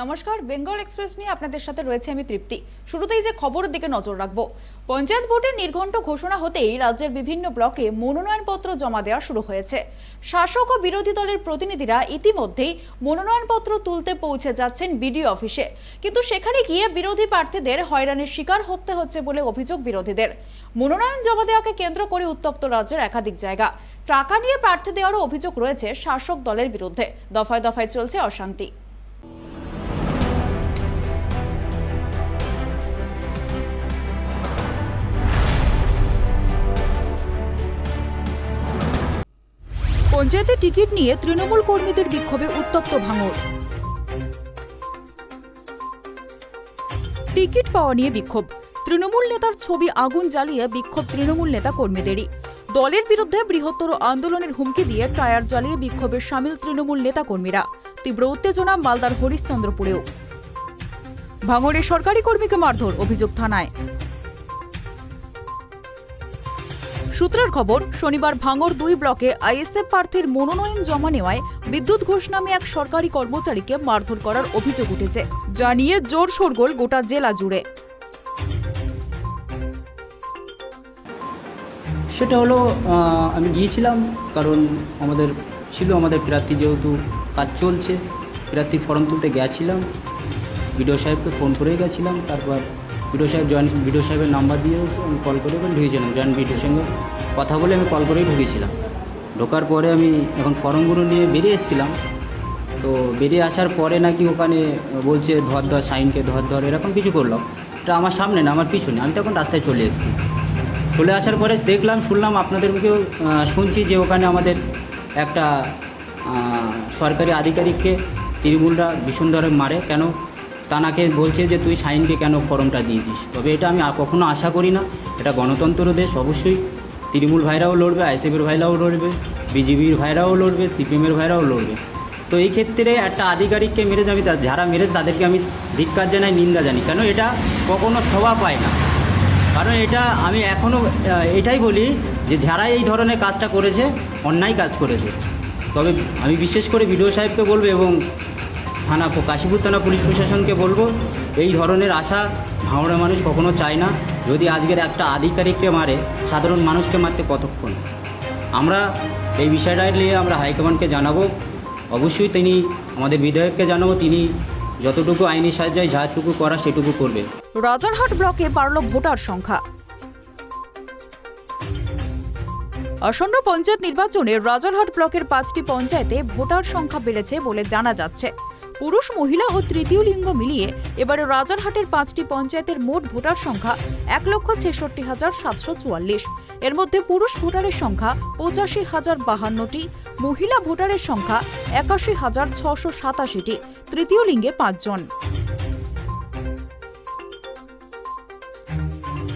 নমস্কার, বেঙ্গল এক্সপ্রেস নিয়ে আপনাদের সাথে রয়েছে আমি তৃপ্তি। শুরুতেই যে খবরের দিকে নজর রাখবো, পঞ্চায়েত ভোটের নির্ঘণ্ট ঘোষণা হতেই রাজ্যের বিভিন্ন ব্লকে মনোনয়নপত্র জমা দেওয়া শুরু হয়েছে। শাসক ও বিরোধী দলের প্রতিনিধিরা ইতিমধ্যেই মনোনয়নপত্র তুলতে পৌঁছে যাচ্ছেন বিডিও অফিসে, কিন্তু সেখানে গিয়ে বিরোধী প্রার্থীদের হয়রানির শিকার হতে হচ্ছে বলে অভিযোগ বিরোধীদের। মনোনয়ন জমা দেওয়াকে কেন্দ্র করে উত্তপ্ত রাজ্যের একাধিক জায়গা। টাকা নিয়ে প্রার্থী দেওয়ারও অভিযোগ রয়েছে শাসক দলের বিরুদ্ধে। দফায় দফায় চলছে অশান্তি। পঞ্চায়েতে টিকিট নিয়ে তৃণমূল কর্মীদের বিক্ষোভে উত্তপ্ত ভাঙড়। টিকিট পাওয়া নিয়ে বিক্ষোভ, তৃণমূল নেতার ছবি আগুন জ্বালিয়ে বিক্ষোভ তৃণমূল নেতা কর্মীদেরই। দলের বিরুদ্ধে বৃহত্তর আন্দোলনের হুমকি দিয়ে টায়ার জ্বালিয়ে বিক্ষোভে সামিল তৃণমূল নেতা কর্মীরা। তীব্র উত্তেজনা মালদার হরিশ্চন্দ্রপুরেও। ভাঙড়ে সরকারি কর্মীকে মারধর, অভিযোগ থানায়। সূত্রের খবর, শনিবার ভাঙড় 2 ব্লকে আইএসএফ প্রার্থীর মনোনয়ন জমা নেওয়ায় বিদ্যুৎ ঘোষ নামে এক সরকারি কর্মচারীকে মারধর করার অভিযোগ উঠেছে, যা নিয়ে জোর শোরগোল গোটা জেলা জুড়ে। সেটা হলো আমি গিয়েছিলাম, কারণ আমাদের প্রার্থী, যেহেতু কাজ চলছে, প্রার্থীর ফর্ম তুলতে গেছিলাম। বিডিও সাহেবকে ফোন করে গেছিলাম, তারপর বিডিও সাহেবের নাম্বার দিয়ে আমি কল করে ঢুকেছিলাম। জয়েন্ট বিডিওর সঙ্গে কথা বলে আমি কল করেই ঢুকেছিলাম। ঢোকার পরে আমি এখন ফর্মগুলো নিয়ে বেরিয়ে এসেছিলাম। তো বেরিয়ে আসার পরে নাকি ওখানে বলছে ধর সাইনকে ধর এরকম কিছু করলাম। এটা আমার সামনে না, আমার পিছনে। আমি তখন রাস্তায় চলে এসেছি। চলে আসার পরে শুনলাম আপনাদের মুখেও শুনছি যে ওখানে আমাদের একটা সরকারি আধিকারিককে তৃণমূলরা ভীষণভাবে মারে। কেন তানাকে বলছে যে তুই সাইনকে কেন ফর্মটা দিয়েছিস। তবে এটা আমি কখনো আশা করি না। এটা গণতন্ত্র দেশ, অবশ্যই তৃণমূল ভাইরাও লড়বে, আইএসএফের ভাইরাও লড়বে, বিজেপির ভাইরাও লড়বে, সিপিএমের ভাইরাও লড়বে। তো এই ক্ষেত্রে একটা আধিকারিককে মেরেছে, আমি যারা মেরেছে তাদেরকে আমি ধিক্কার জানাই, নিন্দা জানি। কেন এটা কখনো শোভা পায় না। কারণ এটা আমি এখনও এটাই বলি যে যারা এই ধরনের কাজটা করেছে অন্যায় কাজ করেছে। তবে আমি বিশেষ করে বিডিও সাহেবকে বলবো এবং কাশীপুর থানা পুলিশ প্রশাসনকে বলবো, এই ধরনের আশা ভাঙড়ের মানুষ কখনো চায় না। যদি আজকের একটা আধিকারিককে মারে, সাধারণ মানুষকে মারতে কতক্ষণ। আমরা এই বিষয়টা নিয়ে আমরা হাইকমান্ডকে জানাবো। অবশ্যই তিনি আমাদের বিধায়ককে জানাবো, তিনি যতটুকু আইনি সাহায্যে যাটুকু করা সেটুকু করবে। রাজারহাট ব্লকে বাড়ল ভোটার সংখ্যা। আসন্ন পঞ্চায়েত নির্বাচনে রাজারহাট ব্লকের 5টি পঞ্চায়েতে ভোটার সংখ্যা বেড়েছে বলে জানা যাচ্ছে। পুরুষ, মহিলা ও তৃতীয় লিঙ্গ মিলিয়ে এবারে রাজারহাটের 5টি পঞ্চায়েতের মোট ভোটার সংখ্যা 1,66,744। এর মধ্যে পুরুষ ভোটারের সংখ্যা 85,052টি, মহিলা ভোটারের সংখ্যা 81,687টি, তৃতীয় লিঙ্গে 5 জন।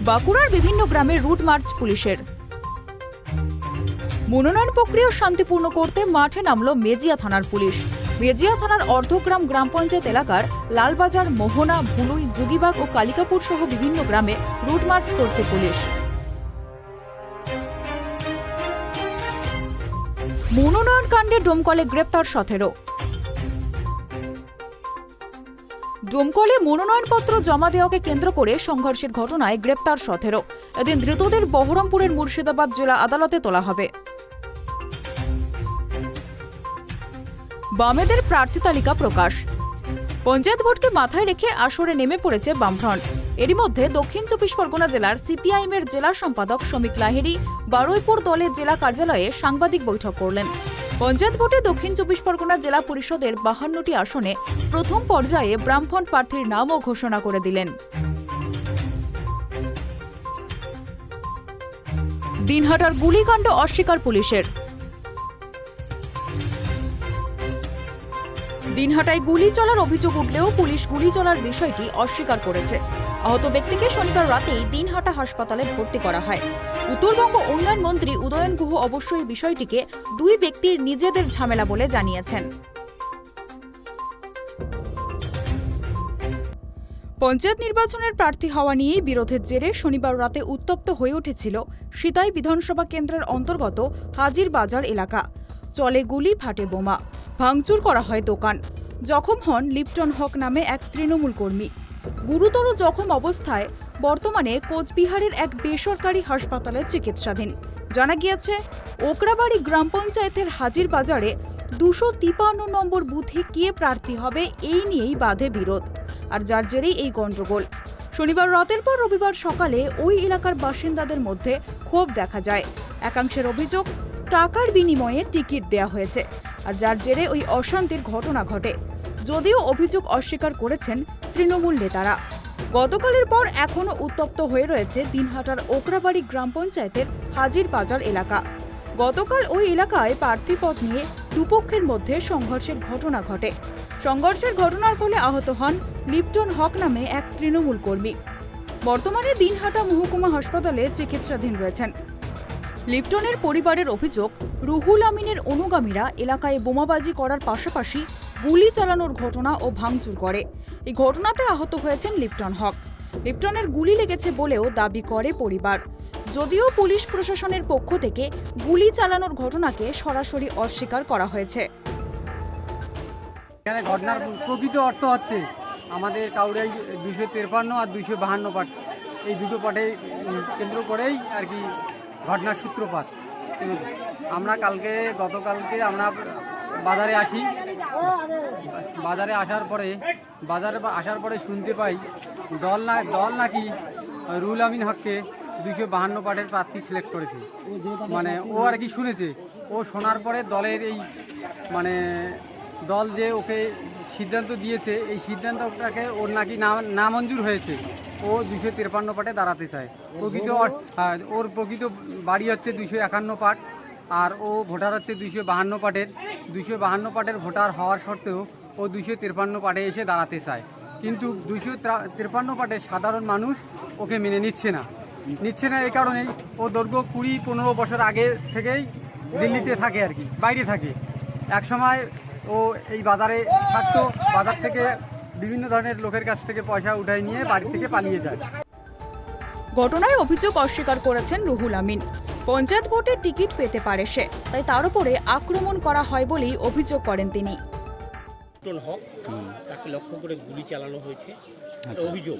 বাঁকুড়ার বিভিন্ন গ্রামে রুট মার্চ পুলিশের। মনোনয়ন প্রক্রিয়া শান্তিপূর্ণ করতে মাঠে নামল মেজিয়া থানার পুলিশ। মেজিয়া থানার অর্ধগ্রাম গ্রাম পঞ্চায়েত এলাকার লালবাজার, মোহনা, ভুলুই, যুগিবাগ ও কালিকাপুর সহ বিভিন্ন গ্রামে রুট মার্চ করছে পুলিশ। মনোনয়ন কাণ্ডে ডোমকলে গ্রেপ্তার 17। ডোমকলে মনোনয়নপত্র জমা দেওয়াকে কেন্দ্র করে সংঘর্ষের ঘটনায় গ্রেপ্তার 17। এদিন ধৃতদের বহরমপুরের মুর্শিদাবাদ জেলা আদালতে তোলা হবে। বামেদের প্রার্থী তালিকা প্রকাশ। পঞ্চায়েত ভোটকে মাথায় রেখে আসরে নেমে পড়েছে বামফ্রন্ট। এরই মধ্যে দক্ষিণ 24 পরগনা জেলার সিপিআইএমের জেলা সম্পাদক শ্রমিক লাহিড়ী বারুইপুর দলের জেলা কার্যালয়ে সাংবাদিক বৈঠক করলেন। পঞ্চায়েত ভোটে দক্ষিণ 24 পরগনা জেলা পরিষদের 52টি আসনে প্রথম পর্যায়ে বামফ্রন্ট প্রার্থীর নামও ঘোষণা করে দিলেন। দিনহাটার গুলিকাণ্ড অস্বীকার পুলিশের। দিনহাটায় গুলি চলার অভিযোগ উঠলেও পুলিশ গুলি চলার বিষয়টি অস্বীকার করেছে। আহত ব্যক্তিকে শনিবার রাতেই দিনহাটা হাসপাতালে ভর্তি করা হয়। উত্তরবঙ্গ উন্নয়ন মন্ত্রী উদয়ন গুহ অবশ্যই বিষয়টিকে 2 ব্যক্তির নিজেদের ঝামেলা বলে জানিয়েছেন। পঞ্চায়েত নির্বাচনের প্রার্থী হওয়া নিয়েই বিরোধের জেরে শনিবার রাতে উত্তপ্ত হয়ে উঠেছিল সিতাই বিধানসভা কেন্দ্রের অন্তর্গত হাজির বাজার এলাকা। চলে গুলি, ফাটে বোমা, ভাঙচুর করা হয় দোকান। জখম হন লিপ্টন হক নামে এক তৃণমূল কর্মী। গুরুতর জখম অবস্থায় বর্তমানে কোচবিহারের এক বেসরকারি হাসপাতালে চিকিৎসাধীন। জানা গিয়েছে, ওকরাবাড়ি গ্রাম পঞ্চায়েতের হাজির বাজারে 253 নম্বর বুথে কে প্রার্থী হবে এই নিয়েই বাধে বিরোধ, আর যার জেরেই এই গন্ডগোল। শনিবার রাতের পর রবিবার সকালে ওই এলাকার বাসিন্দাদের মধ্যে ক্ষোভ দেখা যায়। একাংশের অভিযোগ, টাকার বিনিময়ে টিকিট দেয়া হয়েছে, আর যার জেরে ওই অশান্তির ঘটনা ঘটে। যদিও অভিযোগ অস্বীকার করেছেন তৃণমূল নেতারা। গতকালের পর এখনও উত্তপ্ত হয়ে রয়েছে দিনহাটার ওকরাবাড়ি গ্রাম পঞ্চায়েতের হাজির বাজার এলাকা। গতকাল ওই এলাকায় প্রার্থীপদ নিয়ে দুপক্ষের মধ্যে সংঘর্ষের ঘটনা ঘটে। সংঘর্ষের ঘটনার ফলে আহত হন লিপ্টন হক নামে এক তৃণমূল কর্মী। বর্তমানে দিনহাটা মহকুমা হাসপাতালে চিকিৎসাধীন রয়েছেন। লিপ্টনের পরিবারের অভিযোগ, রুহুল আমিনের অনুগামীরা এলাকায় বোমাবাজি করার পাশাপাশি গুলি চালানোর ঘটনা ও ভাঙচুর করে। এই ঘটনাতে আহত হয়েছেন লিপ্টন হক। লিপ্টনের গুলি লেগেছে বলেও দাবি করে পরিবার। যদিও পুলিশ প্রশাসনের পক্ষ থেকে গুলি চালানোর ঘটনাকে সরাসরি অস্বীকার করা হয়েছে। এখানে ঘটনার প্রকৃত অর্থ হচ্ছে আমাদের কাউরাই 253 আর 252 পাঠ, এই দুটো পাঠে কেন্দ্র করেই আর কি ঘটনার সূত্রপাত। আমরা গতকালকে আমরা বাজারে আসি। বাজারে আসার পরে শুনতে পাই দল নাকি রুহুল আমিন হককে 252 পাঠের প্রার্থী সিলেক্ট করেছে। মানে ও আর কি শুনেছে, ও শোনার পরে দলের এই দল যে ওকে সিদ্ধান্ত দিয়েছে, এই সিদ্ধান্তটাকে ওর নাকি নামঞ্জুর হয়েছে। ও 253 পাঠে দাঁড়াতে চায়। ওর প্রকৃত বাড়ি হচ্ছে 251 পাঠ, আর ও ভোটার হচ্ছে 252 পাঠের। 252 পাঠের ভোটার হওয়ার সত্ত্বেও ও 253 পাঠে এসে দাঁড়াতে চায়। কিন্তু 253 পাঠে সাধারণ মানুষ ওকে মেনে নিচ্ছে না। এই কারণেই ও দৈর্ঘ্য 20-15 বছর আগে থেকেই দিল্লিতে থাকে, আর কি বাইরে থাকে। একসময় ও এই বাজারে থাকতো, বাজার থেকে বিভিন্ন ধরনের লোকের কাছ থেকে পয়সা উঠাই নিয়ে বাড়ি থেকে পালিয়ে যায়। ঘটনায় অভিযোগ অস্বীকার করেছেন রুহুল আমিন। পঞ্চায়েত ভোটে টিকিট পেতে পারে সে, তাই তার উপরে আক্রমণ করা হয় বলেই অভিযোগ করেন তিনি। তাকে লক্ষ্য করে গুলি চালানো হয়েছে অভিযোগ।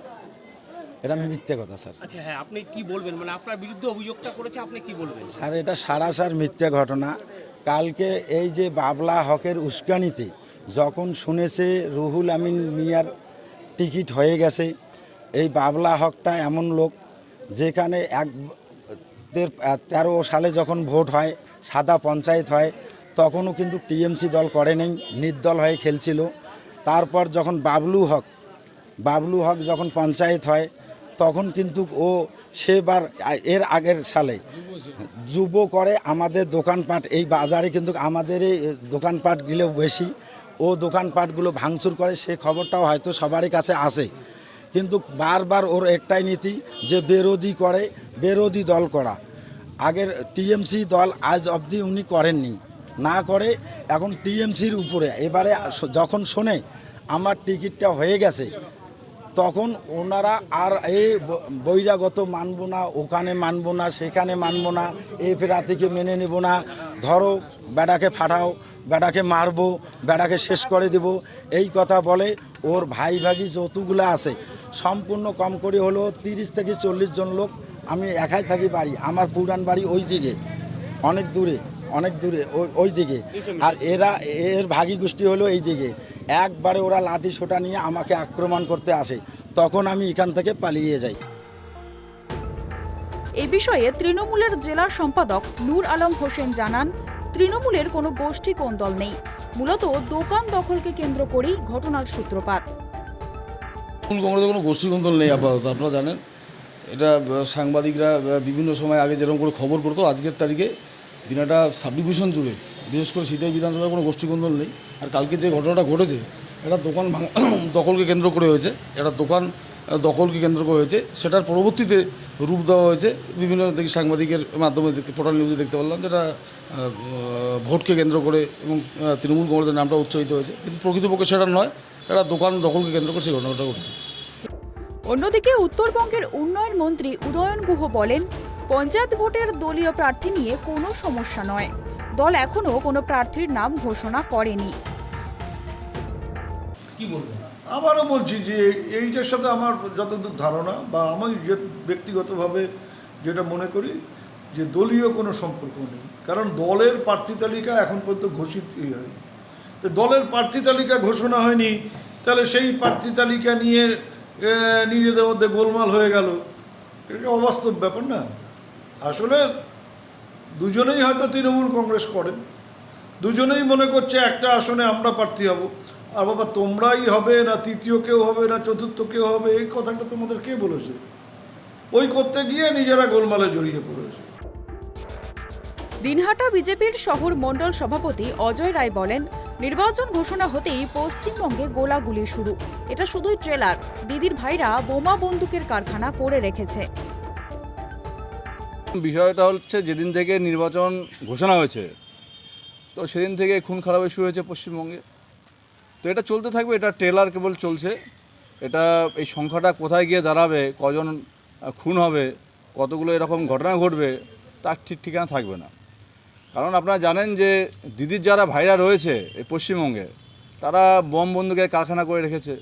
এটা আমি মিথ্যে কথা স্যার। আচ্ছা হ্যাঁ, আপনি কি বলবেন? মানে আপনার বিরুদ্ধে অভিযোগটা করেছে, আপনি কি বলবেন? স্যার এটা সারাসার মিথ্যে ঘটনা। কালকে এই যে বাবলা হকের উস্কানিতে যখন শুনেছে রুহুল আমিন মিয়ার টিকিট হয়ে গেছে, এই বাবলা হকটা এমন লোক যেখানে 13 সালে যখন ভোট হয়, সাদা পঞ্চায়েত হয়, তখনও কিন্তু টিএমসি দল করে নেই, নির্দল হয়ে খেলছিল। তারপর যখন বাবলু হক যখন পঞ্চায়েত হয়, তখন কিন্তু ও সেবার এর আগের সালে যুব করে আমাদের দোকানপাট, এই বাজারে কিন্তু আমাদের এই দোকানপাটগুলো বেশি, ও দোকানপাটগুলো ভাঙচুর করে। সে খবরটাও হয়তো সবারই কাছে আসে, কিন্তু বারবার ওর একটাই নীতি যে বিরোধী দল করা। আগের টিএমসি দল আজ অবধি উনি করেননি, না করে এখন টিএমসির উপরে। এবারে যখন শোনে আমার টিকিটটা হয়ে গেছে, তখন ওনারা আর এই বহিরাগত মানব না, ওখানে মানব না, সেখানে মানব না, এই প্রার্থীকে মেনে নেব না, ধরো বেটাকে ফাটাও, বেটাকে মারবো, বেটাকে শেষ করে দেব, এই কথা বলে। ওর ভাই যতগুলো আছে সম্পূর্ণ কম করে হলো 30 থেকে 40 জন লোক। আমি একাই থাকি, বাড়ি আমার পুরান বাড়ি ওই দিকে, অনেক দূরে ওই দিকে, আর এর ভাগী গোষ্ঠী হলো এই দিকে। একবারে ওরা লাঠি সোটা নিয়ে আমাকে আক্রমণ করতে আসে, তখন আমি এখান থেকে পালিয়ে যাই। এই বিষয়ে তৃণমূলের জেলা সম্পাদক নূর আলম হোসেন জানান, তৃণমূলের কোনো গোষ্ঠী কোন্দল নেই, মূলত দোকান দখলকে কেন্দ্র করেই ঘটনার সূত্রপাত। কংগ্রেসের কোনো গোষ্ঠী কোন্দল নেই আপাতত। আপনারা জানেন, এটা সাংবাদিকরা বিভিন্ন সময় আগে যেরকম করে খবর করতো, আজকের তারিখে দিনাটা সাব ডিভিশন জুড়ে, বিশেষ করে সিতাই বিধানসভায় কোনো গোষ্ঠীকন্দল নেই। আর কালকে যে ঘটনাটা ঘটেছে, এটা দোকান দখলকে কেন্দ্র করে হয়েছে, এটা দোকান দখলকে কেন্দ্র করে হয়েছে। সেটার পরবর্তীতে রূপ দেওয়া হয়েছে বিভিন্ন সাংবাদিকের মাধ্যমে, পোর্টাল নিউজে দেখতে পারলাম যেটা ভোটকে কেন্দ্র করে এবং তৃণমূল কংগ্রেসের নামটা উচ্চারিত হয়েছে, কিন্তু প্রকৃতপক্ষে সেটা নয়, এটা দোকান দখলকে কেন্দ্র করে সেই ঘটনাটা ঘটেছে। অন্যদিকে উত্তরবঙ্গের উন্নয়ন মন্ত্রী উদয়ন গুহ বলেন, পঞ্চায়েত ভোটের দলীয় প্রার্থী নিয়ে কোনো সমস্যা নয়, দল এখনো কোনো প্রার্থীর নাম ঘোষণা করেনি। কি বলবেন? আবারও বলছি যে এইটার সাথে আমার যতদূর ধারণা বা আমি যে ব্যক্তিগতভাবে যেটা মনে করি যে দলীয় কোনো সম্পর্ক নেই, কারণ দলের প্রার্থী তালিকা এখন পর্যন্ত ঘোষিত হয়নি। তো দলের প্রার্থী তালিকা ঘোষণা হয়নি, তাহলে সেই প্রার্থী তালিকা নিয়ে নিজেদের মধ্যে গোলমাল হয়ে গেল, এটা অবাস্তব ব্যাপার না। আসলে দুজনেই হয়তো তৃণমূল কংগ্রেস করেন, দুজনেই মনে করছে একটা আসনে আমরা প্রার্থী হব, আর বাবা তোমরাই হবে না, তৃতীয় কেউ হবে না, চতুর্থ কেউ হবে, এই কথাটা তোমাদের কে বলেছে? ওই করতে গিয়ে নিজেরা গোলমালে জড়িয়ে পড়েছে। দিনহাটা বিজেপির শহর মণ্ডল সভাপতি অজয় রায় বলেন, নির্বাচন ঘোষণা হতেই পশ্চিমবঙ্গে গোলাগুলি শুরু। এটা শুধুই ট্রেলার। দিদির ভাইরা বোমা বন্দুকের কারখানা করে রেখেছে। বিষয়টা হচ্ছে যেদিন থেকে নির্বাচন ঘোষণা হয়েছে তো সেদিন থেকে খুন খারাপি শুরু হয়েছে পশ্চিমবঙ্গে। তো এটা চলতে থাকবে, এটা ট্রেলার কেবল চলছে। এটা এই সংখ্যাটা কোথায় গিয়ে দাঁড়াবে, কজন খুন হবে, কতগুলো এরকম ঘটনা ঘটবে তার ঠিক ঠিকানা থাকবে না। কারণ আপনারা জানেন যে দিদির যারা ভাইরা রয়েছে এই পশ্চিমবঙ্গে তারা বম বন্দুকের কারখানা করে রেখেছে।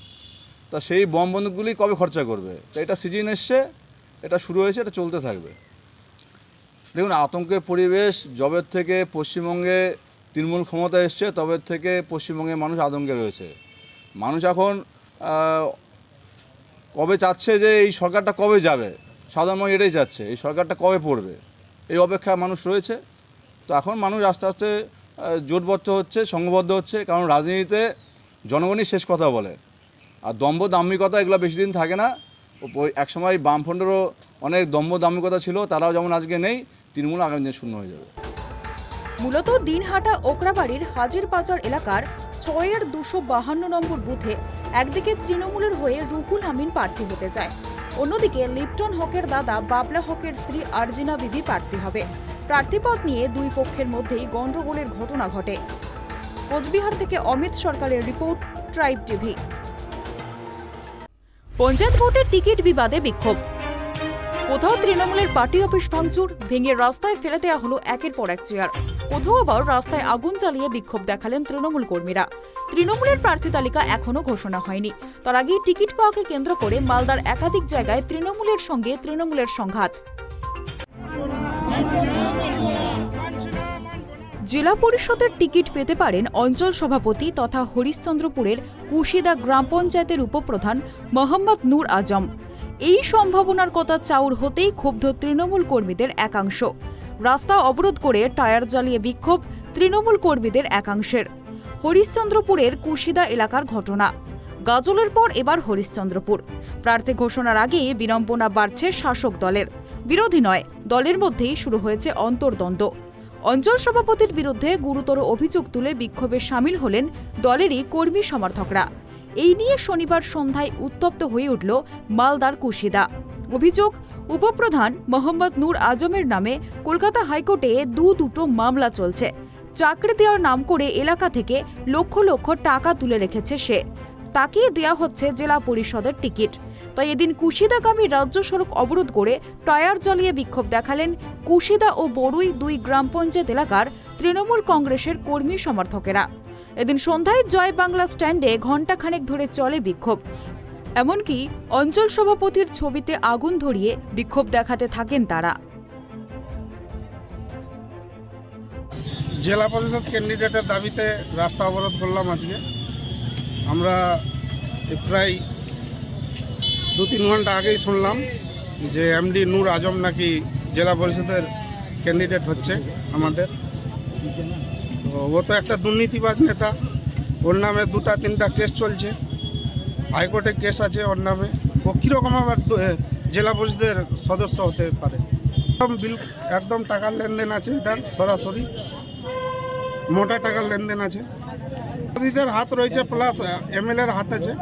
তা সেই বম বন্দুকগুলি কবে খরচা করবে? তো এটা সিজন এসছে, এটা শুরু হয়েছে, এটা চলতে থাকবে। দেখুন, আতঙ্কের পরিবেশ যবের থেকে পশ্চিমবঙ্গে তৃণমূল ক্ষমতা এসছে তবে থেকে পশ্চিমবঙ্গের মানুষ আতঙ্কে রয়েছে। মানুষ এখন কবে চাচ্ছে যে এই সরকারটা কবে যাবে, সাধারণ মানুষ এটাই চাচ্ছে এই সরকারটা কবে পড়বে, এই অপেক্ষায় মানুষ রয়েছে। তো এখন মানুষ আস্তে আস্তে জোটবদ্ধ হচ্ছে, সংঘবদ্ধ হচ্ছে, কারণ রাজনীতিতে জনগণই শেষ কথা বলে, আর দম্ভ দাম্ভিকতা এগুলো বেশি দিন থাকে না। একসময় বামফ্রন্টেরও অনেক দম্ভ দাম্ভিকতা ছিল, তারাও যেমন আজকে নেই, তৃণমূল আগামী দিনে শূন্য হয়ে যাবে। মূলত দিনহাটা ওকরাবাড়ির হাজিরবাজার এলাকার 6-এর 252 নম্বর বুথে একদিকে তৃণমূলের হয়ে রুহুল আমিন প্রার্থী হতে চায়, অন্যদিকে লিপ্টন হকের দাদা বাবলা হকের স্ত্রী আরজিনা বিবি প্রার্থী হবে। প্রার্থীপদ নিয়ে দুই পক্ষের মধ্যেই গন্ডগোলের ঘটনা ঘটে। কোচবিহার থেকে অমিত সরকারের রিপোর্ট, ট্রাইব টিভি। পঞ্চায়েত ভোটের টিকিট বিবাদে বিক্ষোভ। কোথাও তৃণমূলের পার্টি অফিস ভাঙচুর, ভেঙে রাস্তায় ফেলে দেওয়া হলো একের পর এক চেয়ার। কোথাও আবার রাস্তায় আগুন জ্বালিয়ে বিক্ষোভ দেখালেন তৃণমূল কর্মীরা। তৃণমূলের প্রার্থী তালিকা এখনো ঘোষণা হয়নি, তার আগেই টিকিট পাওয়াকে কেন্দ্র করে মালদার একাধিক জায়গায় তৃণমূলের সঙ্গে তৃণমূলের সংঘাত। জেলা পরিষদের টিকিট পেতে পারেন অঞ্চল সভাপতি তথা হরিশ্চন্দ্রপুরের কুশিদা গ্রাম পঞ্চায়েতের উপপ্রধান মোহাম্মদ নূর আজম। এই সম্ভাবনার কথা চাউর হতেই ক্ষুব্ধ তৃণমূল কর্মীদের একাংশ। রাস্তা অবরোধ করে টায়ার জ্বালিয়ে বিক্ষোভ তৃণমূল কর্মীদের একাংশের। হরিশ্চন্দ্রপুরের কুশিদা এলাকার ঘটনা। গাজলের পর এবার হরিশ্চন্দ্রপুর। প্রার্থী ঘোষণার আগেই বিড়ম্বনা বাড়ছে শাসক দলের। বিরোধী নয়, দলের মধ্যেই শুরু হয়েছে অন্তর্দ্বন্দ্ব। অঞ্চল সভাপতির বিরুদ্ধে গুরুতর অভিযোগ তুলে বিক্ষোভে সামিল হলেন দলেরই কর্মী সমর্থকরা। এই নিয়ে শনিবার সন্ধ্যায় উত্তপ্ত হয়ে উঠল মালদার কুশিদা। অভিযোগ, উপপ্রধান মোহাম্মদ নূর আজমের নামে কলকাতা হাইকোর্টে দুটো মামলা চলছে। চাকরি দেওয়ার নাম করে এলাকা থেকে লক্ষ লক্ষ টাকা তুলে রেখেছে সে। তাকে দেওয়া হচ্ছে জেলা পরিষদের টিকিট। তাই এদিন কুশিদাগামী রাজ্য সড়ক অবরোধ করে টায়ার জ্বালিয়ে বিক্ষোভ দেখালেন কুশিদা ও বড়ুই দুই গ্রাম পঞ্চায়েত এলাকার তৃণমূল কংগ্রেসের কর্মী সমর্থকেরা। এদিন সন্ধ্যায় জয় বাংলা স্ট্যান্ডে ঘণ্টাখানেক ধরে চলে বিক্ষোভ। এমনকি অঞ্চল সভাপতির ছবিতে আগুন ধরিয়ে বিক্ষোভ দেখাতে থাকেন তারা। জেলা পরিষদ ক্যান্ডিডেটের দাবিতে রাস্তা অবরোধ করলাম আজকে। আমরা প্রায় 2-3 ঘন্টা আগেই শুনলাম যে এমডি নূর আজম নাকি জেলা পরিষদের ক্যান্ডিডেট হচ্ছে আমাদের। তো ও তো একটা দুর্নীতিবাজ নেতা, ওর নামে 2-3টা কেস চলছে, হাইকোর্টে কেস আছে ওর নামে। ও কীরকম আবার জেলা পরিষদের সদস্য হতে পারে? একদম টাকার লেনদেন আছে, এটার সরাসরি মোটা টাকার লেনদেন আছে। মোদিদের হাত রয়েছে, প্লাস এমএলএর হাত আছে।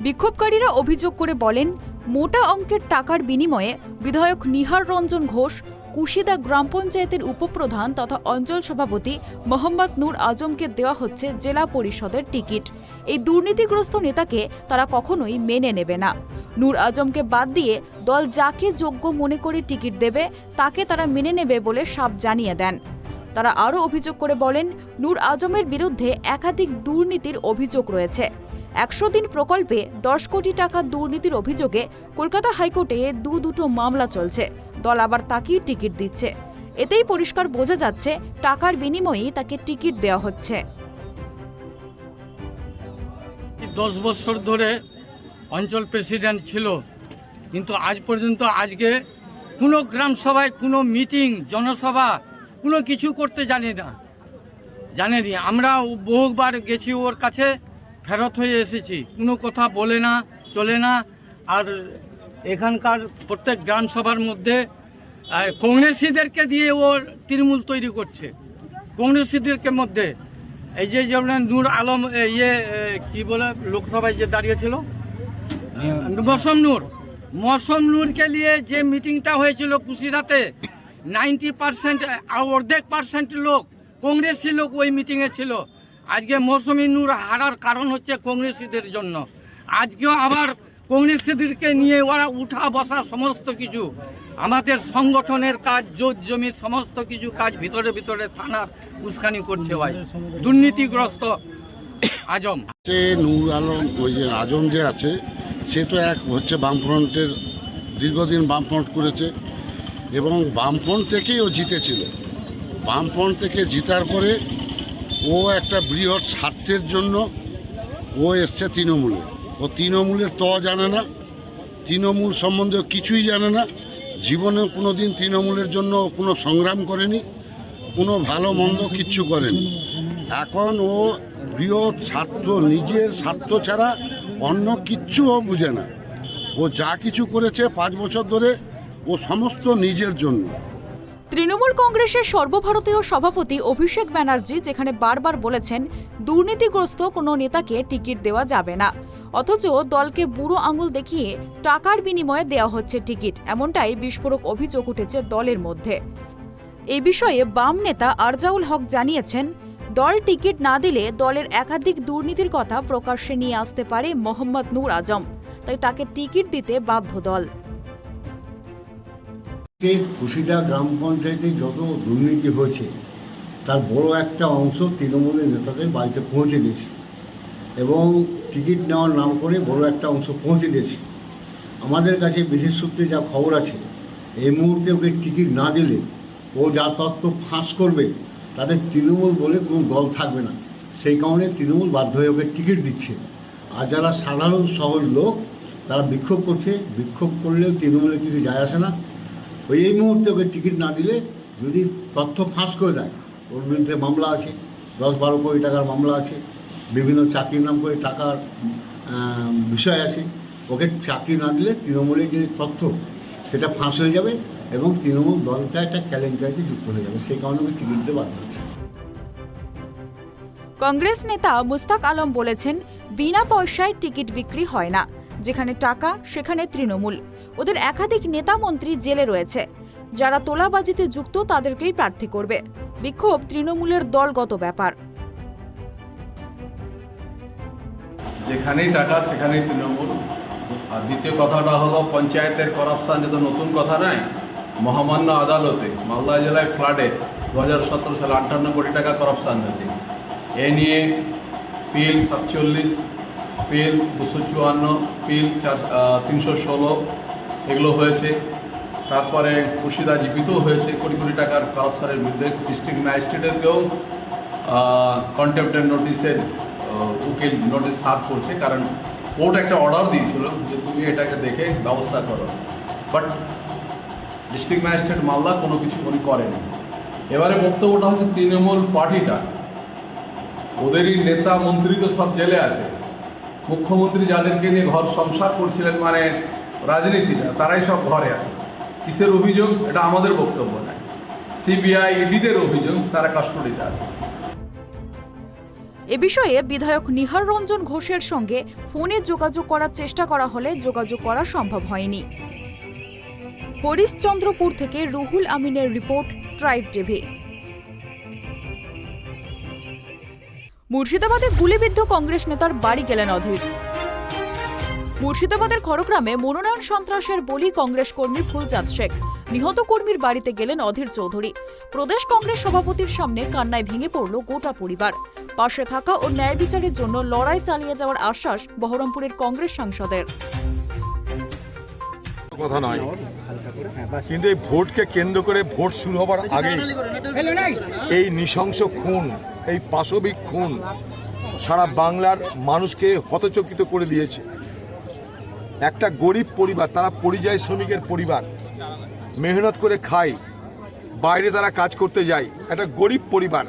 বিক্ষোভকারীরা অভিযোগ করে বলেন, মোটা অঙ্কের টাকার বিনিময়ে বিধায়ক নিহার রঞ্জন ঘোষ, কুশিদা গ্রাম পঞ্চায়েতের উপপ্রধান তথা অঞ্চল সভাপতি মোহাম্মদ নূর আজমকে দেওয়া হচ্ছে জেলা পরিষদের টিকিট। এই দুর্নীতিগ্রস্ত নেতাকে তারা কখনোই মেনে নেবে না। নূর আজমকে বাদ দিয়ে দল যাকে যোগ্য মনে করে টিকিট দেবে তাকে তারা মেনে নেবে বলে সাফ জানিয়ে দেন। তারা আরও অভিযোগ করে বলেন, নূর আজমের বিরুদ্ধে একাধিক দুর্নীতির অভিযোগ রয়েছে। 100 দিন প্রকল্পে 10 কোটি টাকা দুর্নীতির অভিযোগে কলকাতা হাইকোর্টে দুটো মামলা চলছে। দল আবার তাকেই টিকিট দিচ্ছে। এতেই পরিষ্কার বোঝা যাচ্ছে টাকার বিনিময়েই তাকে টিকিট দেওয়া হচ্ছে। 10 বছর ধরে অঞ্চল প্রেসিডেন্ট ছিল, কিন্তু আজ পর্যন্ত আজকে কোনো গ্রাম সভায়, কোনো মিটিং, জনসভা কোনো কিছু করতে জানেনি। আমরা বহুবার গেছি ওর কাছে, ফেরত হয়ে এসেছি, কোনো কথা বলে না, চলে না। আর এখানকার প্রত্যেক গ্রাম সভার মধ্যে কংগ্রেসীদেরকে দিয়ে ওর তৃণমূল তৈরি করছে। কংগ্রেসীদেরকে মধ্যে এই যে যেমন নূর আলম কি বলে লোকসভায় যে দাঁড়িয়েছিল মৌসম নূরকে নিয়ে যে মিটিংটা হয়েছিল কুশিরাতে, 90% অর্ধেক পার্সেন্ট লোক কংগ্রেসী লোক ওই মিটিংয়ে ছিল। আজকে মৌসুমী নূর হারার কারণ হচ্ছে কংগ্রেসীদের জন্য। আজকেও আবার কংগ্রেসীদেরকে নিয়ে ওরা উঠা বসা সমস্ত কিছু, আমাদের সংগঠনের কাজ, জোট জমির সমস্ত কিছু কাজ ভিতরে থানার উস্কানি করছে। ভাই দুর্নীতিগ্রস্ত আজম। নূর আলম, ওই যে আজম যে আছে, সে তো এক হচ্ছে বামফ্রন্টের, দীর্ঘদিন বামফ্রন্ট করেছে এবং বামফ্রন্ট থেকেই ও জিতেছিল। বামফ্রন্ট থেকে জিতার পরে ও একটা বৃহৎ স্বার্থের জন্য ও এসছে তৃণমূলে। ও তৃণমূলের জানে না, তৃণমূল সম্বন্ধে কিছুই জানে না। জীবনে কোনো দিন তৃণমূলের জন্য কোনো সংগ্রাম করেনি, কোনো ভালো মন্দ কিচ্ছু করেনি। এখন ও বৃহৎ স্বার্থ, নিজের স্বার্থ ছাড়া অন্য কিচ্ছু ও বুঝে না। ও যা কিছু করেছে 5 বছর ধরে ও সমস্ত নিজের জন্য। তৃণমূল কংগ্রেসের সর্বভারতীয় সভাপতি অভিষেক ব্যানার্জি যেখানে বারবার বলেছেন দুর্নীতিগ্রস্ত কোনো নেতাকে টিকিট দেওয়া যাবে না, অথচ দলকে বুড়ো আঙুল দেখিয়ে টাকার বিনিময়ে দেওয়া হচ্ছে টিকিট, এমনটাই বিস্ফোরক অভিযোগ উঠেছে দলের মধ্যে। এই বিষয়ে বাম নেতা আরজাউল হক জানিয়েছেন, দল টিকিট না দিলে দলের একাধিক দুর্নীতির কথা প্রকাশ্যে নিয়ে আসতে পারে মোহাম্মদ নূর আজম, তাই তাকে টিকিট দিতে বাধ্য দল। কুশিদা গ্রাম পঞ্চায়েতে যত দুর্নীতি হয়েছে তার বড় একটা অংশ তৃণমূলের নেতাদের বাড়িতে পৌঁছে দিয়েছে এবং টিকিট নেওয়ার নাম করে বড় একটা অংশ পৌঁছে দিয়েছে। আমাদের কাছে বিশেষ সূত্রে যা খবর আছে, এই মুহূর্তে ওকে টিকিট না দিলে ও যা তথ্য ফাঁস করবে তাদের তৃণমূল বলে কোনো দল থাকবে না। সেই কারণে তৃণমূল বাধ্য হয়ে ওকে টিকিট দিচ্ছে। আর যারা সাধারণ সহজ লোক তারা বিক্ষোভ করছে, বিক্ষোভ করলেও তৃণমূলে কিছু যায় আসে না। এই মুহূর্তে ওকে টিকিট না দিলে যদি তথ্য ফাঁস করে দেয়, ওর বিরুদ্ধে মামলা আছে, 10-12 কোটি টাকার মামলা আছে, বিভিন্ন চাকরির নাম করে টাকার বিষয় আছে। ওকে চাকরি না দিলে তৃণমূলের যে তথ্য সেটা ফাঁস হয়ে যাবে এবং তৃণমূল দলটা একটা কেলেঙ্কারিতে যুক্ত হয়ে যাবে। সেই কারণে ওকে টিকিট দিতে বাধ্য হচ্ছে। কংগ্রেস নেতা মুস্তাক আলম বলেছেন, বিনা পয়সায় টিকিট বিক্রি হয় না, যেখানে টাকা সেখানে তৃণমূল। ওদের একাধিক নেতা মন্ত্রী জেলে রয়েছে, যারা তোলাবাজিতে যুক্ত তাদেরকেই প্রার্থী করবে। বিক্ষোভ তৃণমূলের দলগত ব্যাপার। যেখানেই টাকা সেখানেই তৃণমূল। আর দ্বিতীয় কথাটা হলো পঞ্চায়েতের করাপশান, যেটা নতুন কথা নয়। মহামান্য আদালতে মালদা জেলায় ফ্লাডে 2017 সালে 58 কোটি টাকা করাপশান হয়েছে। এ নিয়ে পিল 47, পিল 254, পিল 316 এগুলো হয়েছে। তারপরে কুশিদা জীবিতও হয়েছে কোটি কোটি টাকার করাপশানের বিরুদ্ধে। ডিস্ট্রিক্ট ম্যাজিস্ট্রেটেরকেও কন্টেম্পটের নোটিশের উকিল নোটিশ সার্ভ করছে, কারণ কোর্ট একটা অর্ডার দিয়েছিল যে তুমি এটাকে দেখে ব্যবস্থা করো, বাট ডিস্ট্রিক্ট ম্যাজিস্ট্রেট মালদা কোনো কিছু উনি করেনি। এবারে বক্তব্যটা হচ্ছে তৃণমূল পার্টিটা, ওদেরই নেতা মন্ত্রী তো সব জেলে আছে। মুখ্যমন্ত্রী যাদেরকে নিয়ে ঘর সংসার করছিলেন, মানে রাজনীতিটা, তারাই সব ঘরে আছে। কিসের অভিযোগ? এটা আমাদের বক্তব্য নয়, সিবিআই ইডিদের অভিযোগ, তারা কাস্টডিতে আছে। এ বিষয়ে বিধায়ক নিহার রঞ্জন ঘোষের সঙ্গে ফোনে যোগাযোগ করার চেষ্টা করা হলে যোগাযোগ করা সম্ভব হয়নি। হরিশচন্দ্রপুর থেকে রুহুল আমিনের রিপোর্ট, ট্রাইব টিভি। মুর্শিদাবাদে গুলিবিদ্ধ কংগ্রেস নেতার বাড়ি গেলেন অধীর। মুর্শিদাবাদের খড়গ্রামে মনোনয়ন সন্ত্রাসের বলি কংগ্রেস কর্মী ফুলচাঁদ শেখ। নিহত কর্মীর বাড়িতে গেলেন অধীর চৌধুরী। প্রদেশ কংগ্রেস সভাপতির সামনে কান্নায় ভেঙে পড়ল গোটা পরিবার। পাশে থাকা ও ন্যায় বিচারের জন্য লড়াই চালিয়ে যাওয়ার আশ্বাস বহরমপুরের কংগ্রেস সাংসদের। কথা নয়, কিন্তু এই ভোটকে কেন্দ্র করে ভোট শুরু হবার আগে এই নৃশংস খুন, এই পাশবিক খুন সারা বাংলার মানুষকে হতচকিত করে দিয়েছে। একটা গরিব পরিবার, তারা পরিযায়ী শ্রমিকের পরিবার, মেহনত করে খায়, বাইরে তারা কাজ করতে যায়, একটা গরিব পরিবার,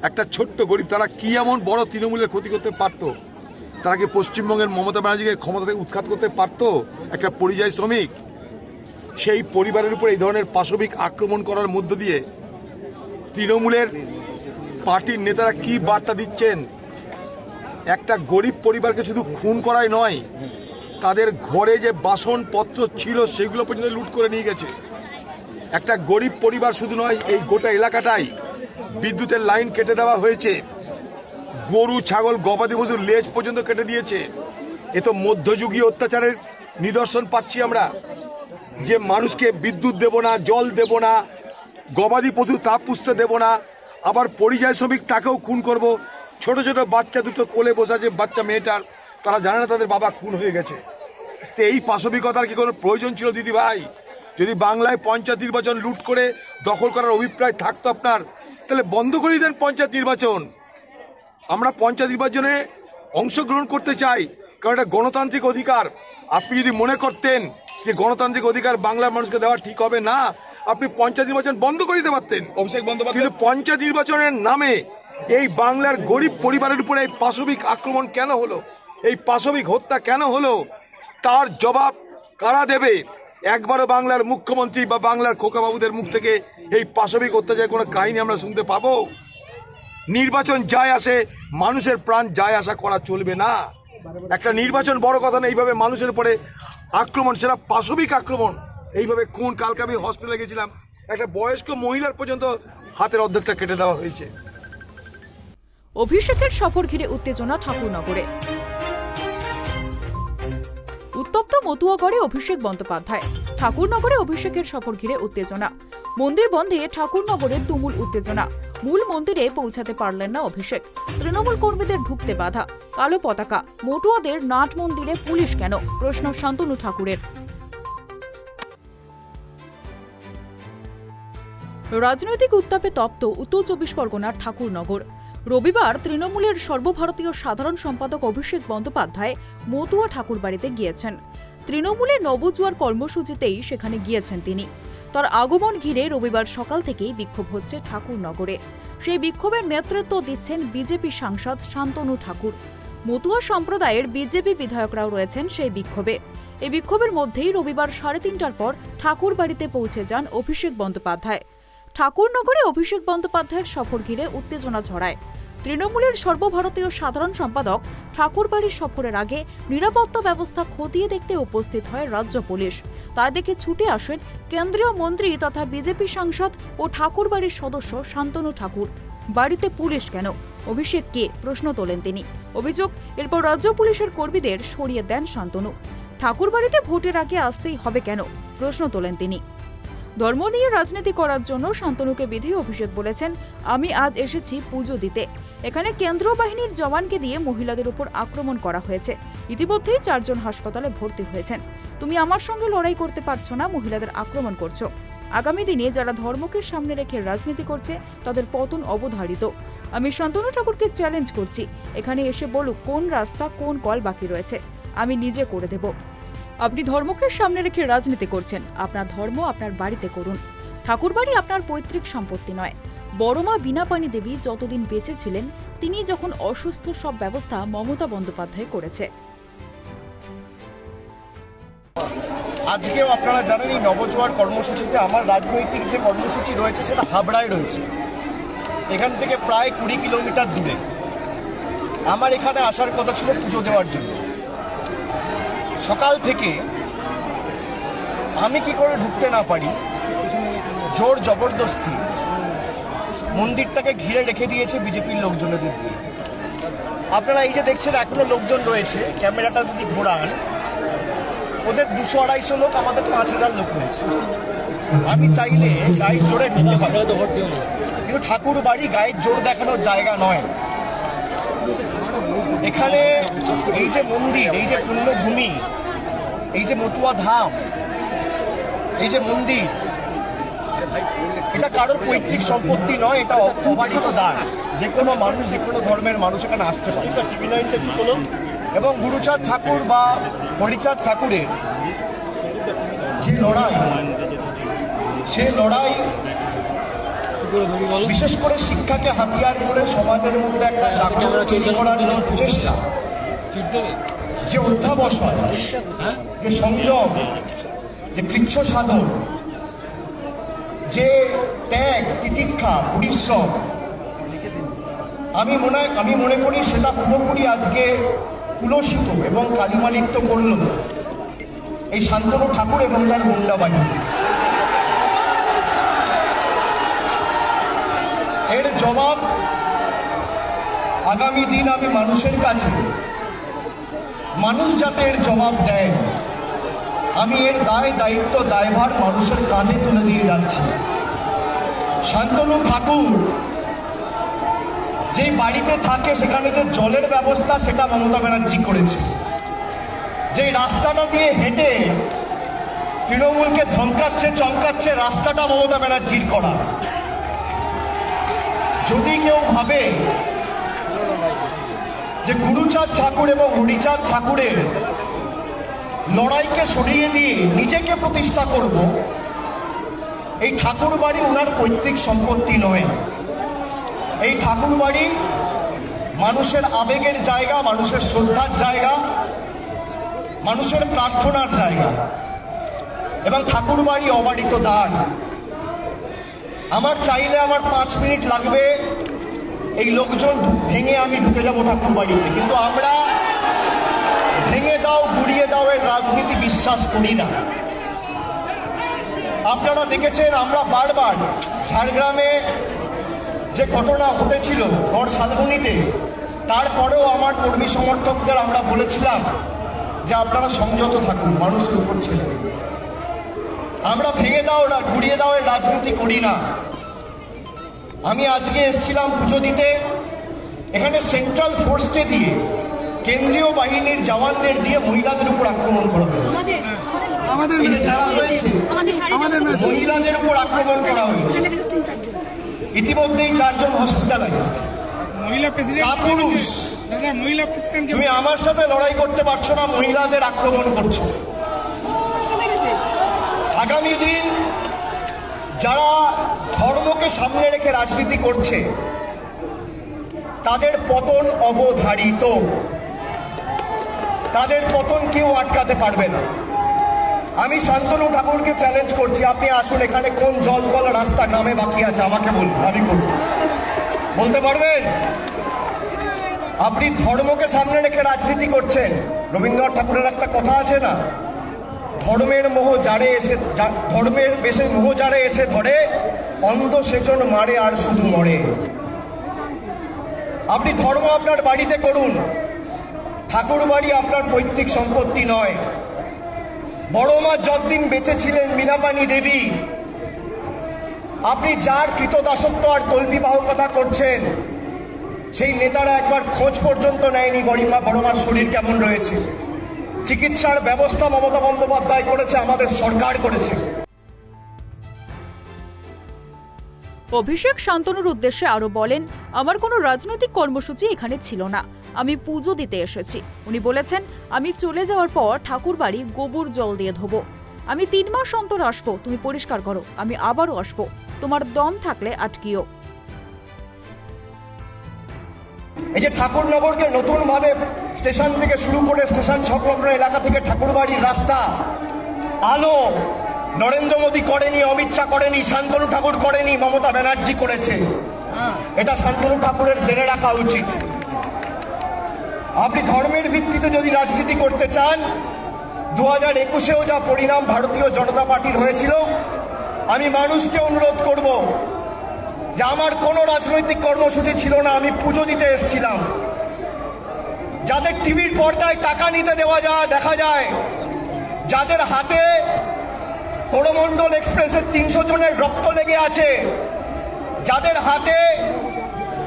একটা ছোট্ট গরিব, তারা কি এমন বড় তৃণমূলের ক্ষতি করতে পারতো? তারা কি পশ্চিমবঙ্গের মমতা ব্যানার্জিকে ক্ষমতা থেকে উৎখাত করতে পারতো? একটা পরিযায়ী শ্রমিক, সেই পরিবারের উপর এই ধরনের পাশবিক আক্রমণ করার মধ্য দিয়ে তৃণমূলের পার্টির নেতারা কি বার্তা দিচ্ছেন? একটা গরিব পরিবারকে শুধু খুন করাই নয়, তাদের ঘরে যে বাসনপত্র ছিল সেগুলো পর্যন্ত লুট করে নিয়ে গেছে। একটা গরিব পরিবার শুধু নয়, এই গোটা এলাকাটাই বিদ্যুতের লাইন কেটে দেওয়া হয়েছে, গরু ছাগল গবাদি পশুর লেজ পর্যন্ত কেটে দিয়েছে। এ তো মধ্যযুগীয় অত্যাচারের নিদর্শন পাচ্ছি আমরা, যে মানুষকে বিদ্যুৎ দেব না, জল দেব না, গবাদি পশু তাপ পুষতে দেব না, আবার পরিযায়ী শ্রমিক তাকেও খুন করব। ছোট ছোট বাচ্চা দুটো কোলে বসা, যে বাচ্চা মেয়েটার, তারা জানে না তাদের বাবা খুন হয়ে গেছে। তো এই পাশবিকতার কি কোনো প্রয়োজন ছিল দিদি ভাই? যদি বাংলায় পঞ্চায়েত নির্বাচন লুট করে দখল করার অভিপ্রায় থাকতো আপনার, তাহলে বন্ধ করে দেন পঞ্চায়েত নির্বাচন। আমরা পঞ্চায়েত নির্বাচনে অংশগ্রহণ করতে চাই, কারণ এটা গণতান্ত্রিক অধিকার। আপনি যদি মনে করতেন যে গণতান্ত্রিক অধিকার বাংলার মানুষকে দেওয়া ঠিক হবে না, আপনি পঞ্চায়েত নির্বাচন বন্ধ করে দিতে পারতেন। অভিষেক বন্দ্যোপাধ্যায়, কিন্তু পঞ্চায়েত নির্বাচনের নামে এই বাংলার গরিব পরিবারের উপরে এই পাশবিক আক্রমণ কেন হলো? এই পাশবিক হত্যা কেন হলো? তার জবাব কারা দেবে? একবারও বাংলার মুখ্যমন্ত্রী বা বাংলার খোকাবাবুদের মুখ থেকে এই পাশবিক অত্যাচারের কোনো কাহিনী আমরা শুনতে পাবো? নির্বাচন যায় আসে, মানুষের প্রাণ যায় আসা করা চলবে না। একটা নির্বাচন বড় কথা না, এইভাবে মানুষের উপরে আক্রমণ, সেটা পাশবিক আক্রমণ, এইভাবে খুন। কালকে আমি হসপিটালে গেছিলাম, একটা বয়স্ক মহিলার পর্যন্ত হাতের অর্ধেকটা কেটে দেওয়া হয়েছে। অভিষেকের সফর ঘিরে উত্তেজনা ঠাকুরনগরে। উত্তপ্ত মতুয়াগড়ে অভিষেক বন্দ্যোপাধ্যায়। ঠাকুরনগরে অভিষেকের সফর ঘিরে উত্তেজনা। মন্দির বন্ধে ঠাকুরনগরে তুমুল উত্তেজনা। মূল মন্দিরে পৌঁছাতে পারলেন না অভিষেক। তৃণমূল কর্মীদের ঢুকতে বাধা। কালো পতাকা। মতুয়াদের নাট মন্দিরে পুলিশ কেন? প্রশ্ন শান্তনু ঠাকুরের। রাজনৈতিক উত্তাপে তপ্ত উত্তর 24 পরগনার ঠাকুরনগর। রবিবার তৃণমূলের সর্বভারতীয় সাধারণ সম্পাদক অভিষেক বন্দ্যোপাধ্যায় মতুয়া ঠাকুরবাড়িতে গিয়েছেন। তৃণমূলের নবজুয়ার কর্মসূচিতেই সেখানে গিয়েছেন তিনি। তার আগমন ঘিরে রবিবার সকাল থেকেই বিক্ষোভ হচ্ছে ঠাকুরনগরে। সেই বিক্ষোভের নেতৃত্ব দিচ্ছেন বিজেপি সাংসদ শান্তনু ঠাকুর। মতুয়া সম্প্রদায়ের বিজেপি বিধায়করাও রয়েছেন সেই বিক্ষোভে। এই বিক্ষোভের মধ্যেই রবিবার 3:30টার পর ঠাকুরবাড়িতে পৌঁছে যান অভিষেক বন্দ্যোপাধ্যায়। ঠাকুরনগরে অভিষেক বন্দ্যোপাধ্যায়ের সফর ঘিরে উত্তেজনা ছড়ায়। তৃণমূলের সর্বভারতীয় সাধারণ সম্পাদক ঠাকুরবাড়ির সফরের আগে নিরাপত্তা ব্যবস্থা খতিয়ে দেখতে উপস্থিত হয় রাজ্য পুলিশ। তা দেখে ছুটে আসেন কেন্দ্রীয় মন্ত্রী তথা বিজেপি সাংসদ ও ঠাকুরবাড়ির সদস্য শান্তনু ঠাকুর। বাড়িতে পুলিশ কেন? অভিষেক কে? প্রশ্ন তোলেন তিনি। অভিযোগ, এরপর রাজ্য পুলিশের কর্মীদের সরিয়ে দেন শান্তনু। ঠাকুরবাড়িতে ভোটের আগে আসতেই হবে কেন? প্রশ্ন তোলেন তিনি। ধর্ম নিয়ে রাজনীতি করার জন্য শান্তনুকে বিধিয়ে অভিষেক বলেছেন, আমি আজ এসেছি পুজো দিতে। এখানে কেন্দ্রীয় বাহিনীর জওয়ানকে দিয়ে মহিলাদের উপর আক্রমণ করা হয়েছে। ইতিমধ্যেই 4 জন হাসপাতালে ভর্তি হয়েছেন। তুমি আমার সঙ্গে লড়াই করতে পারছো না, মহিলাদের আক্রমণ করছো। আগামী দিনে যারা ধর্মকে সামনে রেখে রাজনীতি করছে তাদের পতন অবধারিত। আমি শান্তনু ঠাকুরকে চ্যালেঞ্জ করছি, এখানে এসে বলুক কোন রাস্তা কোন কল বাকি রয়েছে, আমি নিজে করে দেব। আপনি ধর্মকে সামনে রেখে রাজনীতি করছেন, আপনার ধর্ম আপনার বাড়িতে করুন। ঠাকুরবাড়ি আপনার পৈতৃক সম্পত্তি নয়। বড়মা বীণাপাণি দেবী যতদিন বেঁচে ছিলেন, তিনি যখন অসুস্থ, সব ব্যবস্থা মমতা বন্দ্যোপাধ্যায় করেছে। আজকেও আপনারা জানেন এই নবজোয়ার কর্মসূচিতে আমার রাজনৈতিক যে কর্মসূচি রয়েছে সেটা হাবড়ায় রয়েছে। এখান থেকে প্রায় 20 কিলোমিটার দূরে। আমার এখানে আসার কথা ছিল পুজো দেওয়ার জন্য। সকাল থেকে আমি কি করে ঢুকতে না পারি, জোর জবরদস্তি মন্দিরটাকে ঘিরে রেখে দিয়েছে বিজেপির লোকজনের দিয়ে। আপনারা এই যে দেখছেন এখনো লোকজন রয়েছে, ক্যামেরাটা যদি ঘোরান, ওদের 200-250 লোক, আমাদের 5000 লোক রয়েছে। আমি চাইলে গায়ের জোরে ঢুকতে পারি, কিন্তু ঠাকুর বাড়ি গায়ের জোর দেখানোর জায়গা নয়। এখানে এই যে মন্দির, এই যে পুণ্যভূমি, এই যে মতুয়া ধাম, এই যে মন্দির, এটা কারোর পৈতৃক সম্পত্তি নয়, এটা অবাধিত দান। যে কোনো মানুষ, যে কোনো ধর্মের মানুষ এখানে আসতে পারে। এবং গুরুচাঁদ ঠাকুর বা হরিচাঁদ ঠাকুরের যে লড়াই, সে লড়াই বিশেষ করে শিক্ষাকে হাতিয়ার করে সমাজের মধ্যে একটা জাগরণ তৈরি করার যে প্রচেষ্টা, যে অধ্যাবসায়, যে সংযম, যে কৃচ্ছ সাধন, যে ত্যাগ, তিতিক্ষা, পরিশ্রম, আমি মনে করি সেটা পুরোপুরি আজকে কুলসিত এবং কালিমালিপ্ত করল এই শান্তনু ঠাকুর এবং তার গুন্ডা বাহিনী। এর জবাব আগামী দিন আমি মানুষের কাছে, মানুষ যাতে এর জবাব দেয়, আমি এর দায়িত্ব, দায়ভার মানুষের কাঁধে তুলে দিয়ে যাচ্ছি। শান্তনু ঠাকুর যে বাড়িতে থাকে সেখানে যে জলের ব্যবস্থা, সেটা মমতা ব্যানার্জি করেছে। যে রাস্তাটা দিয়ে হেঁটে তৃণমূলকে ধমকাচ্ছে, চমকাচ্ছে, রাস্তাটা মমতা ব্যানার্জির করা। যদি কেউ ভাবে যে গুরুচাঁদ ঠাকুর এবং হরিচাঁদ ঠাকুরের লড়াইকে সরিয়ে দিয়ে নিজেকে প্রতিষ্ঠা করব, এই ঠাকুর বাড়ি ওনার পৈতৃক সম্পত্তি নয়। এই ঠাকুর বাড়ি মানুষের আবেগের জায়গা, মানুষের শ্রদ্ধার জায়গা, মানুষের প্রার্থনার জায়গা, এবং ঠাকুর বাড়ি অবারিত দান। আমার চাইলে আমার 5 মিনিট লাগবে, এই লোকজন ভেঙে আমি ঢুকে যাবো ঠাকুর বাড়িতে, কিন্তু আমরা ভেঙে দাও, গুড়িয়ে দাও এর রাজনীতি বিশ্বাস করি না। আপনারা দেখেছেন আমরা বারবার ঝাড়গ্রামে যে ঘটনা ঘটেছিল গড় শালবনীতে, তারপরেও আমার কর্মী সমর্থকদের আমরা বলেছিলাম যে আপনারা সংযত থাকুন, মানুষের উপর ছেড়ে দিন। আমরা ভেঙে দাও, গুড়িয়ে দাও এর রাজনীতি করি না। আমি আজকে এসেছিলাম পুজো দিতে, এখানে সেন্ট্রাল ফোর্সকে দিয়ে, কেন্দ্রীয় বাহিনীর জওয়ানদের দিয়ে মহিলাদের উপর আক্রমণ করা হয়েছে। মহিলাদের উপর আক্রমণ করা হয়েছে। ইতিমধ্যেই 4 জন হসপিটালাইজড। কাপুরুষ, তুমি আমার সাথে লড়াই করতে পারছো না, মহিলাদের আক্রমণ করছো। আগামী দিন যারা ধর্মকে সামনে রেখে রাজনীতি করছে, তাদের পতন অবধারিত। তাদের পতন কেউ আটকাতে পারবে না। আমি শান্তনু ঠাকুরকে চ্যালেঞ্জ করছি, আপনি আসুন, এখানে কোন জল কল রাস্তা গ্রামে বাকি আছে আমাকে বলুন, আমি করব। বলতে পারবেন? আপনি ধর্মকে সামনে রেখে রাজনীতি করছেন। রবীন্দ্রনাথ ঠাকুরের একটা কথা আছে না, ধর্মের মোহ যারে এসে, ধর্মের বেশে মোহ যারে এসে ধরে, অন্ধ সেজন মারে আর শুধু মরে। আপনি ধর্ম আপনার বাড়িতে করুন, ঠাকুর বাড়ি আপনার পৈতৃক সম্পত্তি নয়। বড় মা যতদিন বেঁচে ছিলেন মীনাপানি দেবী, আপনি যার কৃতদাসত্ব আর তল্পিবাহকতা করছেন, সেই নেতারা একবার খোঁজ পর্যন্ত নেয়নি বড় মার শরীর কেমন রয়েছে। চিকিৎসার ব্যবস্থা মমতা বন্দ্যোপাধ্যায় করেছে, আমাদের সরকার করেছে। অভিষেক শান্তনুর উদ্দেশ্যে আরো বলেন, আমার কোনো রাজনৈতিক কর্মসূচি এখানে ছিল না, আমি পুজো দিতে এসেছি। উনি বলেছেন, আমি চলে যাওয়ার পর ঠাকুর বাড়ি গোবর জল দিয়ে ধোবো। আমি 3 মাস অন্তর আসবো, তুমি পরিষ্কার করো, আমি আবারও আসবো, তোমার দম থাকলে আটকিও। এই যে ঠাকুরনগরকে নতুনভাবে স্টেশন থেকে শুরু করে স্টেশন সংলগ্ন এলাকা থেকে ঠাকুরবাড়ির রাস্তা, আলো নরেন্দ্র মোদী করেনি, অমিত শাহ করেনি, শান্তনু ঠাকুর করেনি, মমতা ব্যানার্জি করেছে। এটা শান্তনু ঠাকুরের জেনে রাখা উচিত। আপনি ধর্মের ভিত্তিতে যদি রাজনীতি করতে চান, 2021-এও যা পরিণাম ভারতীয় জনতা পার্টির হয়েছিল, আমি মানুষকে অনুরোধ করব যে আমার কোনো রাজনৈতিক কর্মসূচি ছিল না, আমি পুজো দিতে এসেছিলাম। যাদের টিভির পর্দায় টাকা নিতে দেখা যায়, যাদের হাতে করমণ্ডল এক্সপ্রেসের 300 জনের রক্ত লেগে আছে, যাদের হাতে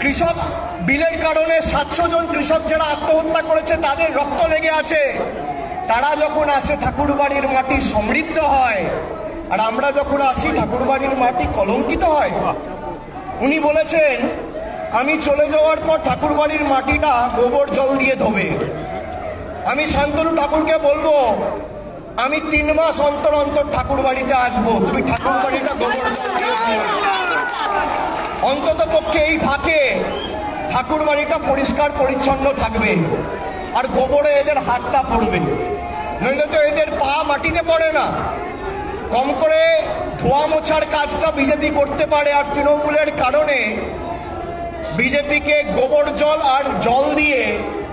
কৃষক বিলের কারণে 700 জন কৃষক যারা আত্মহত্যা করেছে তাদের রক্ত লেগে আছে, তারা যখন আসে ঠাকুরবাড়ির মাটি সমৃদ্ধ হয়, আর আমরা যখন আসি ঠাকুরবাড়ির মাটি কলঙ্কিত হয়। উনি বলেছেন আমি চলে যাওয়ার পর ঠাকুরবাড়ির মাটিটা গোবর জল দিয়ে ধোবে। আমি শান্তনু ঠাকুরকে বলবো আমি 3 মাস অন্তর অন্তর ঠাকুরবাড়িতে আসবো, তুমি ঠাকুরবাড়িটা গোবর জল দিয়ে ধোবে। অন্তত পক্ষে এই ফাঁকে ঠাকুরবাড়িটা পরিষ্কার পরিচ্ছন্ন থাকবে আর গোবরে এদের হাতটা পড়বে, নইলে তো এদের পা মাটিতে পড়ে না। কম করে ধোয়া মোছার কাজটা বিজেপি করতে পারে, আর তৃণমূলের কারণে বিজেপিকে গোবর জল আর জল দিয়ে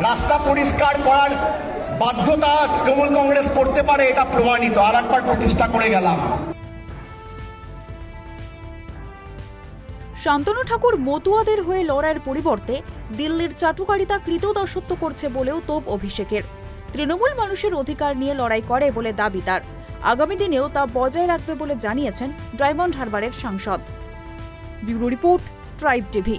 রাস্তা পরিষ্কার করার বাধ্যতা তৃণমূল কংগ্রেস করতে পারে, এটা প্রমাণিত। আর একবার প্রতিষ্ঠা করে গেলাম। শান্তনু ঠাকুর মতুয়াদের হয়ে লড়াইয়ের পরিবর্তে দিল্লির চাটুকারিতা কৃতদাসত্ব করছে বলেও তোপ অভিষেকের। তৃণমূল মানুষের অধিকার নিয়ে লড়াই করে বলে দাবি তার। আগামী দিনেও তা বজায় রাখবে বলে জানিয়েছেন ডায়মন্ড হারবারের সাংসদ। Bureau report, tribe TV.